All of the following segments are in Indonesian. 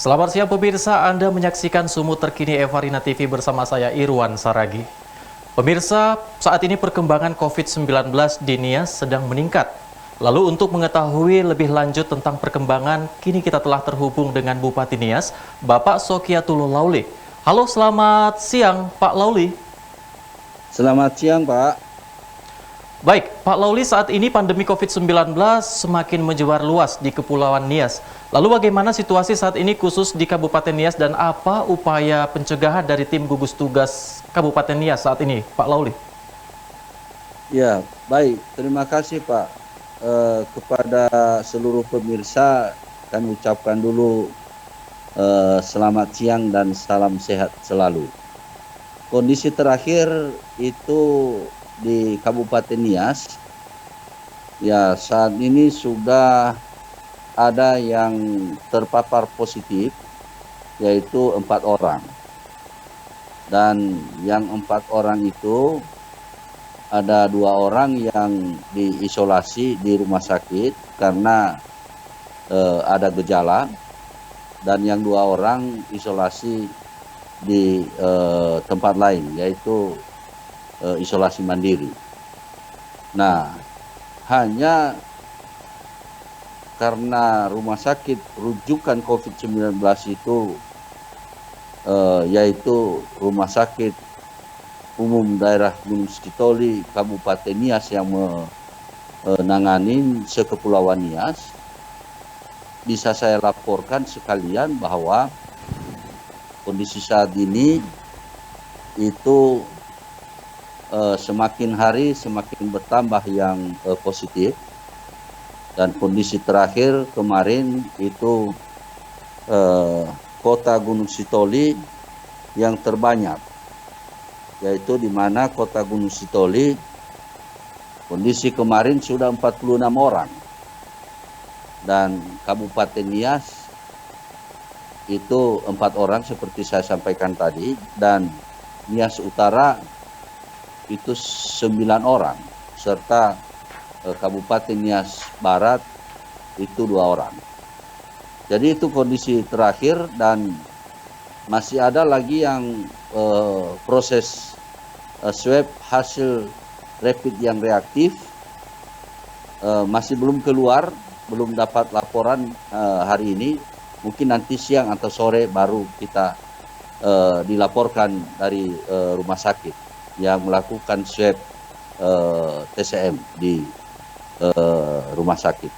Selamat siang pemirsa, Anda menyaksikan Sumut Terkini Evarina TV bersama saya Irwan Saragi. Pemirsa, saat ini perkembangan COVID-19 di Nias sedang meningkat. Lalu untuk mengetahui lebih lanjut tentang perkembangan, kini kita telah terhubung dengan Bupati Nias, Bapak Sokiatullah Lauli. Halo, selamat siang Pak Lauli. Selamat siang Pak. Baik, Pak Lauli, saat ini pandemi COVID-19 semakin menyebar luas di Kepulauan Nias. Lalu bagaimana situasi saat ini khusus di Kabupaten Nias dan apa upaya pencegahan dari tim gugus tugas Kabupaten Nias saat ini, Pak Lauli? Ya, baik. Terima kasih Pak. Kepada seluruh pemirsa, kami ucapkan dulu selamat siang dan salam sehat selalu. Kondisi terakhir itu di Kabupaten Nias, ya saat ini sudah ada yang terpapar positif, yaitu 4 orang. Dan yang 4 orang itu ada 2 orang yang diisolasi di rumah sakit karena ada gejala, dan yang 2 orang isolasi di tempat lain, yaitu isolasi mandiri. Nah, hanya karena rumah sakit rujukan COVID-19 itu yaitu Rumah Sakit Umum Daerah Gunung Sitoli Kabupaten Nias yang menangani sekepulauan Nias, bisa saya laporkan sekalian bahwa kondisi saat ini itu semakin hari semakin bertambah yang positif, dan kondisi terakhir kemarin itu kota Gunung Sitoli yang terbanyak, yaitu di mana kota Gunung Sitoli kondisi kemarin sudah 46 orang, dan Kabupaten Nias itu 4 orang seperti saya sampaikan tadi, dan Nias Utara itu 9 orang, serta Kabupaten Nias Barat itu 2 orang. Jadi itu kondisi terakhir, dan masih ada lagi yang proses swab hasil rapid yang reaktif masih belum keluar, belum dapat laporan hari ini. Mungkin nanti siang atau sore baru kita dilaporkan dari rumah sakit yang melakukan swab TCM di rumah sakit.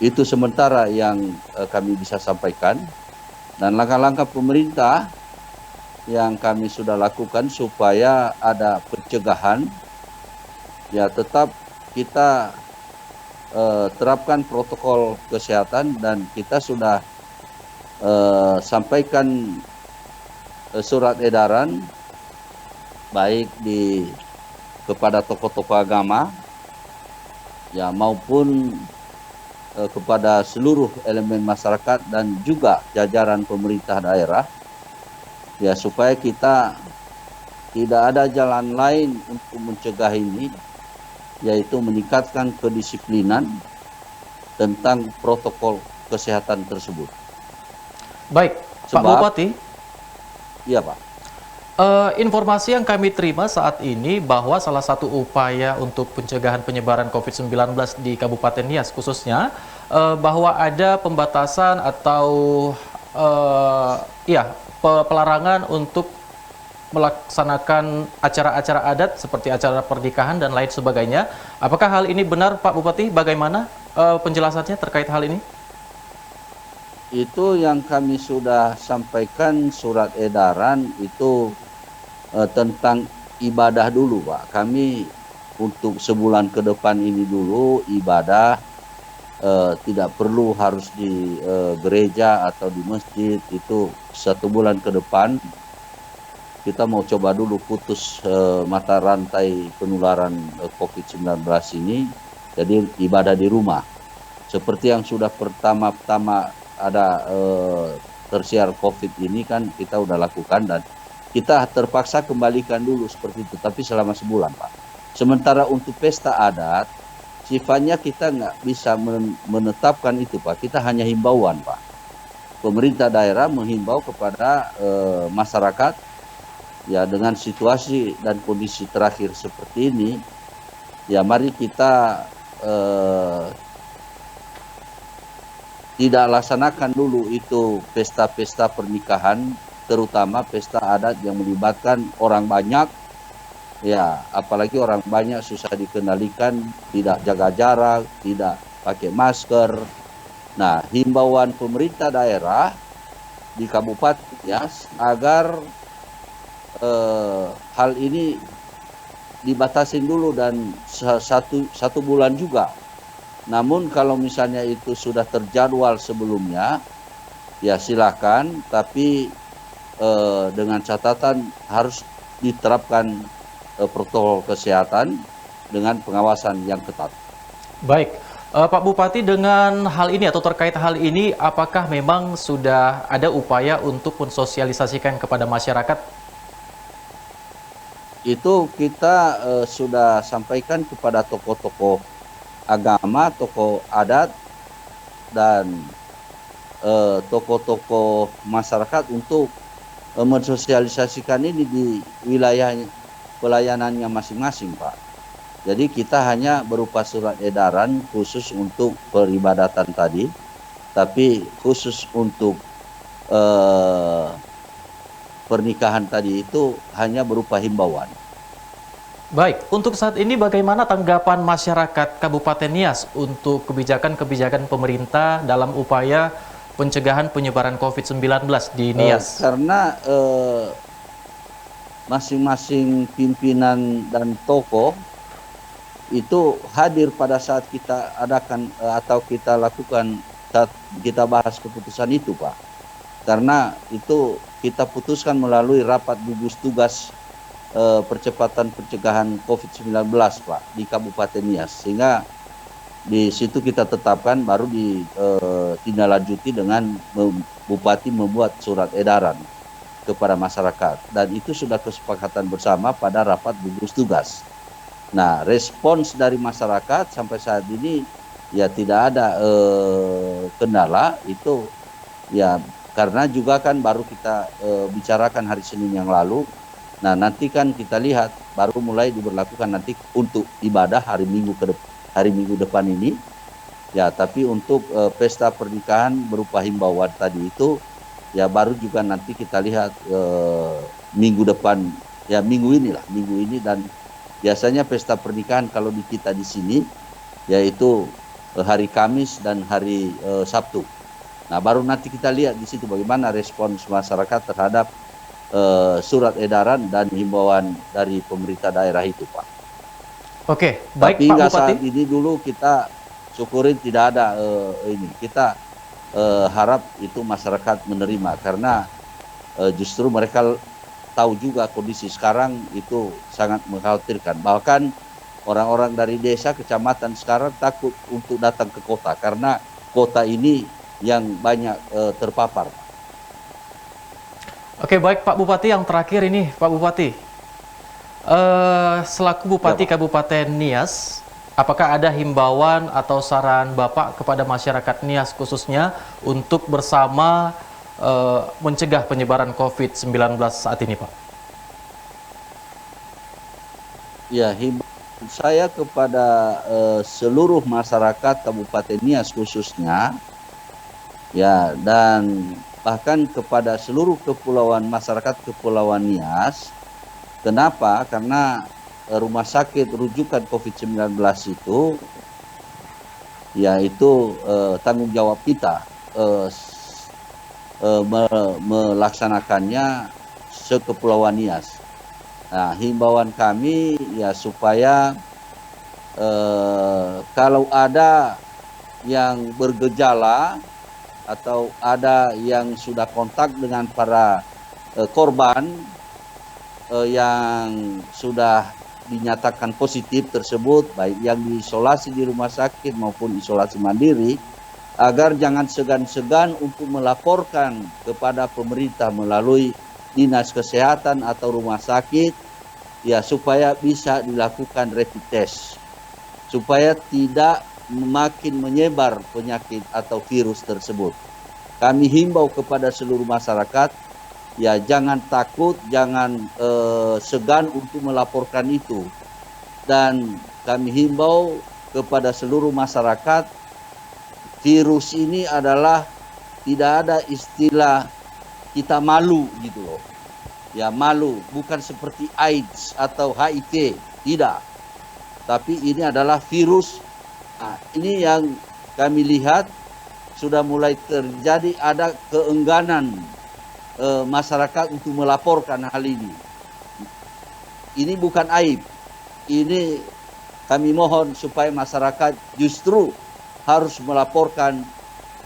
Itu sementara yang kami bisa sampaikan, dan langkah-langkah pemerintah yang kami sudah lakukan supaya ada pencegahan, ya tetap kita terapkan protokol kesehatan, dan kita sudah sampaikan surat edaran baik kepada tokoh-tokoh agama, ya maupun kepada seluruh elemen masyarakat dan juga jajaran pemerintah daerah, ya supaya kita tidak ada jalan lain untuk mencegah ini, yaitu meningkatkan kedisiplinan tentang protokol kesehatan tersebut. Baik, Pak Bupati. Iya Pak. Informasi yang kami terima saat ini bahwa salah satu upaya untuk pencegahan penyebaran COVID-19 di Kabupaten Nias khususnya bahwa ada pembatasan atau pelarangan untuk melaksanakan acara-acara adat seperti acara pernikahan dan lain sebagainya. Apakah hal ini benar Pak Bupati? Bagaimana penjelasannya terkait hal ini? Itu yang kami sudah sampaikan surat edaran itu tentang ibadah dulu Pak. Kami untuk sebulan ke depan ini dulu ibadah, tidak perlu harus di gereja atau di masjid. Itu 1 bulan ke depan kita mau coba dulu putus mata rantai penularan COVID-19 ini, jadi ibadah di rumah. Seperti yang sudah pertama-tama ada tersiar COVID ini kan kita udah lakukan, dan kita terpaksa kembalikan dulu seperti itu, tapi selama sebulan Pak. Sementara untuk pesta adat, sifatnya kita nggak bisa menetapkan itu Pak, kita hanya himbauan Pak. pemerintah daerah menghimbau kepada masyarakat, ya dengan situasi dan kondisi terakhir seperti ini, ya mari kita tidak laksanakan dulu itu pesta-pesta pernikahan, terutama pesta adat yang melibatkan orang banyak. Ya, apalagi orang banyak susah dikendalikan, tidak jaga jarak, tidak pakai masker. Nah, himbauan pemerintah daerah di kabupaten ya agar hal ini dibatasin dulu dan satu bulan juga. Namun kalau misalnya itu sudah terjadwal sebelumnya, ya silakan, tapi dengan catatan harus diterapkan protokol kesehatan dengan pengawasan yang ketat. Baik, Pak Bupati, dengan hal ini atau terkait hal ini, apakah memang sudah ada upaya untuk mensosialisasikan kepada masyarakat? Itu kita sudah sampaikan kepada tokoh-tokoh agama, tokoh adat, dan tokoh-tokoh masyarakat untuk mensosialisasikan ini di wilayah pelayanannya masing-masing, Pak. Jadi kita hanya berupa surat edaran khusus untuk peribadatan tadi, tapi khusus untuk pernikahan tadi itu hanya berupa himbauan. Baik, untuk saat ini bagaimana tanggapan masyarakat Kabupaten Nias untuk kebijakan-kebijakan pemerintah dalam upaya pencegahan penyebaran COVID-19 di Nias? Karena masing-masing pimpinan dan tokoh itu hadir pada saat kita adakan atau kita lakukan saat kita bahas keputusan itu, Pak. Karena itu kita putuskan melalui rapat gugus tugas percepatan pencegahan COVID-19, Pak, di Kabupaten Nias. Sehingga di situ kita tetapkan baru ditindaklanjuti dengan Bupati membuat surat edaran kepada masyarakat, dan itu sudah kesepakatan bersama pada rapat gugus tugas. Nah, respons dari masyarakat sampai saat ini ya tidak ada kendala itu, ya karena juga kan baru kita bicarakan hari Senin yang lalu. Nah, nanti kan kita lihat baru mulai diberlakukan nanti untuk ibadah hari Minggu depan ini. Ya, tapi untuk pesta pernikahan berupa himbauan tadi itu ya baru juga nanti kita lihat minggu depan, ya minggu ini, dan biasanya pesta pernikahan kalau di kita di sini yaitu hari Kamis dan hari Sabtu. Nah, baru nanti kita lihat di situ bagaimana respons masyarakat terhadap surat edaran dan himbauan dari pemerintah daerah itu, Pak. Oke, baik Tapi Pak hingga Bupati. saat ini dulu kita syukurin tidak ada ini. Kita harap itu masyarakat menerima, karena justru mereka tahu juga kondisi sekarang itu sangat mengkhawatirkan. Bahkan orang-orang dari desa, kecamatan sekarang takut untuk datang ke kota karena kota ini yang banyak terpapar. Oke, baik Pak Bupati, yang terakhir ini Pak Bupati. Selaku Bupati Ya, Pak. Kabupaten Nias, apakah ada himbauan atau saran Bapak kepada masyarakat Nias khususnya untuk bersama mencegah penyebaran COVID-19 saat ini, Pak? Ya, himbauan saya kepada seluruh masyarakat Kabupaten Nias khususnya, ya, dan bahkan kepada seluruh masyarakat Kepulauan Nias. Kenapa? Karena rumah sakit rujukan COVID-19 itu, yaitu tanggung jawab kita melaksanakannya sekepulauan Nias. Nah, himbauan kami ya supaya kalau ada yang bergejala atau ada yang sudah kontak dengan para korban yang sudah dinyatakan positif tersebut, baik yang diisolasi di rumah sakit maupun isolasi mandiri, agar jangan segan-segan untuk melaporkan kepada pemerintah melalui dinas kesehatan atau rumah sakit, ya supaya bisa dilakukan rapid test, supaya tidak makin menyebar penyakit atau virus tersebut. kami himbau kepada seluruh masyarakat, ya jangan takut, jangan segan untuk melaporkan itu. Dan kami himbau kepada seluruh masyarakat, virus ini adalah tidak ada istilah kita malu gitu loh. Ya malu, bukan seperti AIDS atau HIV, tidak. Tapi ini adalah virus. Nah, ini yang kami lihat sudah mulai terjadi ada keengganan masyarakat untuk melaporkan hal ini. Ini bukan aib. Ini kami mohon supaya masyarakat justru harus melaporkan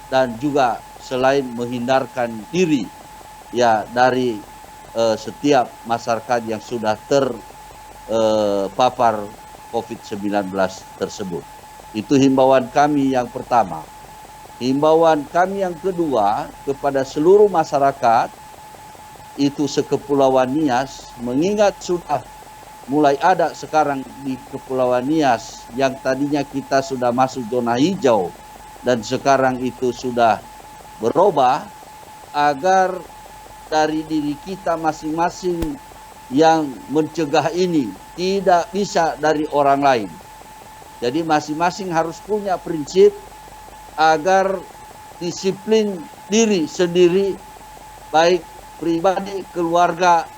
dan juga selain menghindarkan diri ya dari setiap masyarakat yang sudah terpapar COVID-19 tersebut. Itu himbauan kami yang pertama. Himbauan kami yang kedua kepada seluruh masyarakat itu sekepulauan Nias, mengingat sudah mulai ada sekarang di Kepulauan Nias yang tadinya kita sudah masuk zona hijau dan sekarang itu sudah berubah, agar dari diri kita masing-masing yang mencegah ini tidak bisa dari orang lain. Jadi masing-masing harus punya prinsip agar disiplin diri sendiri, baik pribadi, keluarga,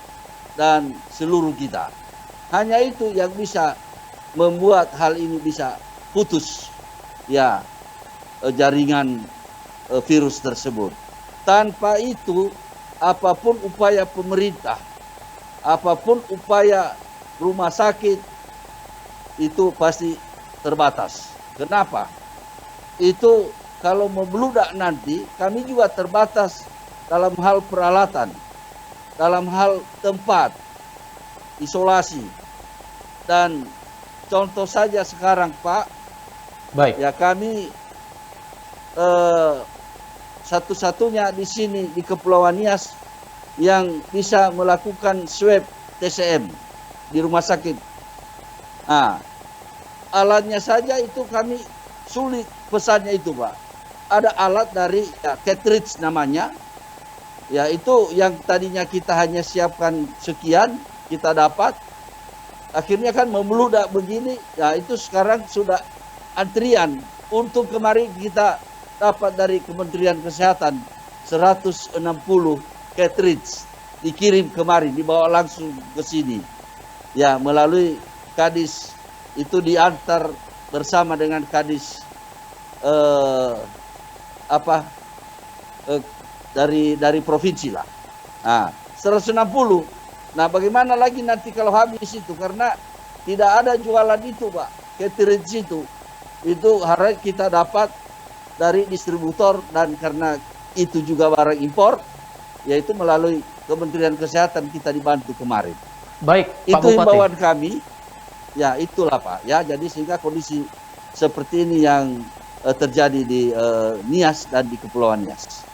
dan seluruh kita. Hanya itu yang bisa membuat hal ini bisa putus ya jaringan virus tersebut. Tanpa itu apapun upaya pemerintah, apapun upaya rumah sakit itu pasti terbatas. Kenapa? Itu kalau membludak nanti kami juga terbatas dalam hal peralatan, dalam hal tempat isolasi. Dan contoh saja sekarang Pak, Baik. ya kami satu-satunya di sini di Kepulauan Nias yang bisa melakukan swab TCM di rumah sakit. Nah, alatnya saja itu kami sulit pesannya itu Pak. Ada alat dari ya, cartridge namanya. Ya itu yang tadinya kita hanya siapkan sekian, kita dapat. Akhirnya kan membludak begini, ya itu sekarang sudah antrian. Untuk kemarin kita dapat dari Kementerian Kesehatan 160 cartridge dikirim kemarin, dibawa langsung ke sini. Ya melalui Kadis, itu diantar bersama dengan Kadis dari provinsi lah. Nah, 160. Nah, bagaimana lagi nanti kalau habis itu? Karena tidak ada jualan itu, Pak. Cartridge itu. Itu harus kita dapat dari distributor, dan karena itu juga barang impor, yaitu melalui Kementerian Kesehatan kita dibantu kemarin. Baik, Pak Itu Bupati. himbauan kami. Ya, itulah Pak. Ya, jadi sehingga kondisi seperti ini yang terjadi di Nias dan di Kepulauan Nias.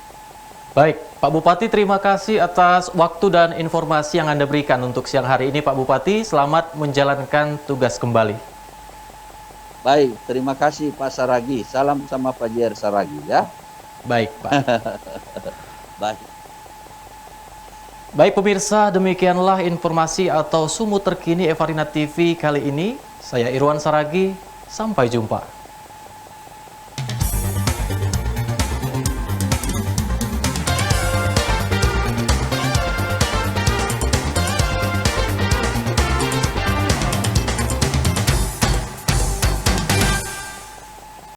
Baik, Pak Bupati, terima kasih atas waktu dan informasi yang Anda berikan untuk siang hari ini, Pak Bupati. Selamat menjalankan tugas kembali. Baik, terima kasih Pak Saragi. Salam sama Pak JR Saragi ya. Baik, Pak. Baik. Baik pemirsa, demikianlah informasi atau sumut terkini Evarina TV kali ini. Saya Irwan Saragi, sampai jumpa.